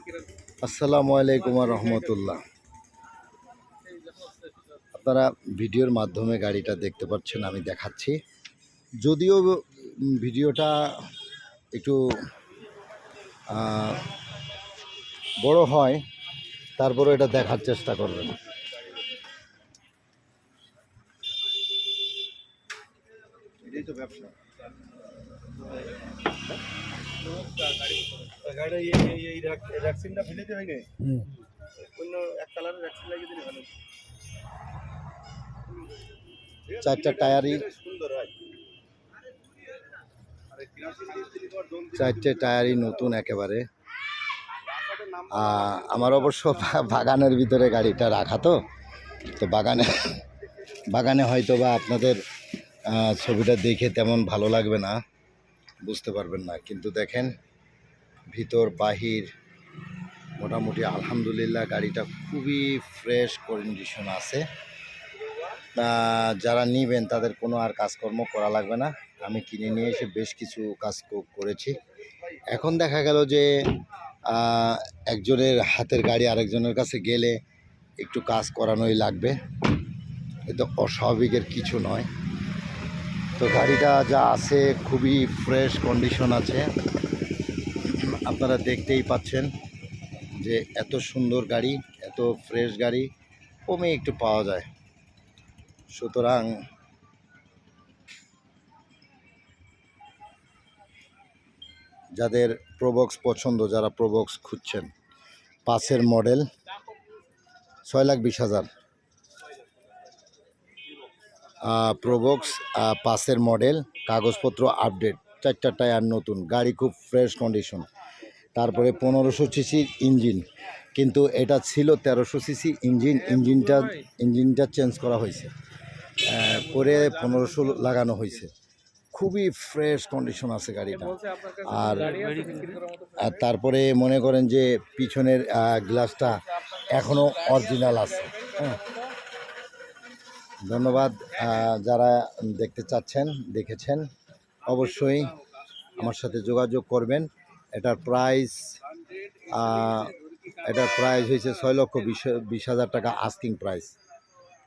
আসসালামু আলাইকুম রহমতুল্লাহ। আপনারা ভিডিওর মাধ্যমে গাড়িটা দেখতে পাচ্ছেন, আমি দেখাচ্ছি। যদিও ভিডিওটা একটু বড় হয়, তারপরে এটা দেখার চেষ্টা করবেন। এটাই তো ব্যবসা। চারটা টায়ারই নতুন একেবারে। আমার অবশ্য বাগানের ভিতরে গাড়িটা রাখা, তো বাগানে হয়তো বা আপনাদের ছবিটা দেখে তেমন ভালো লাগবে না, বুঝতে পারবেন না। কিন্তু দেখেন ভিতর বাহির মোটামুটি আলহামদুলিল্লাহ গাড়িটা খুবই ফ্রেশ কন্ডিশন আছে। যারা নেবেন তাদের কোনো আর কাজকর্ম করা লাগবে না। আমি কিনে নিয়ে এসে বেশ কিছু কাজ করেছি। এখন দেখা গেল যে একজনের হাতের গাড়ি আরেকজনের কাছে গেলে একটু কাজ করানোই লাগবে, এটা অস্বাভাবিকের কিছু নয়। তো গাড়িটা যা আছে খুবই ফ্রেশ কন্ডিশন আছে, আপনারা দেখতেই পাচ্ছেন যে এত সুন্দর গাড়ি, এত ফ্রেশ গাড়ি কমে একটু পাওয়া যায়। সুতরাং যাদের প্রোবক্স পছন্দ, যারা প্রোবক্স খুঁজছেন, 5-এর মডেল, 6,20,000 প্রোবক্স, 5-এর মডেল, কাগজপত্র আপডেট, 4টা টায়ার নতুন, গাড়ি খুব ফ্রেশ কন্ডিশন। তারপরে 1500 সিসির ইঞ্জিন, কিন্তু এটা ছিল 1300 সিসি ইঞ্জিনটা চেঞ্জ করা হয়েছে, করে 1500 লাগানো হয়েছে। খুবই ফ্রেশ কন্ডিশন আছে গাড়িটা। আর তারপরে মনে করেন যে পিছনের গ্লাসটা এখনও অরিজিনাল আছে। হ্যাঁ, ধন্যবাদ। যারা দেখতে চাচ্ছেন, দেখেছেন, অবশ্যই আমার সাথে যোগাযোগ করবেন। এটার প্রাইস হয়েছে 6,20,000 টাকা আস্কিং প্রাইস।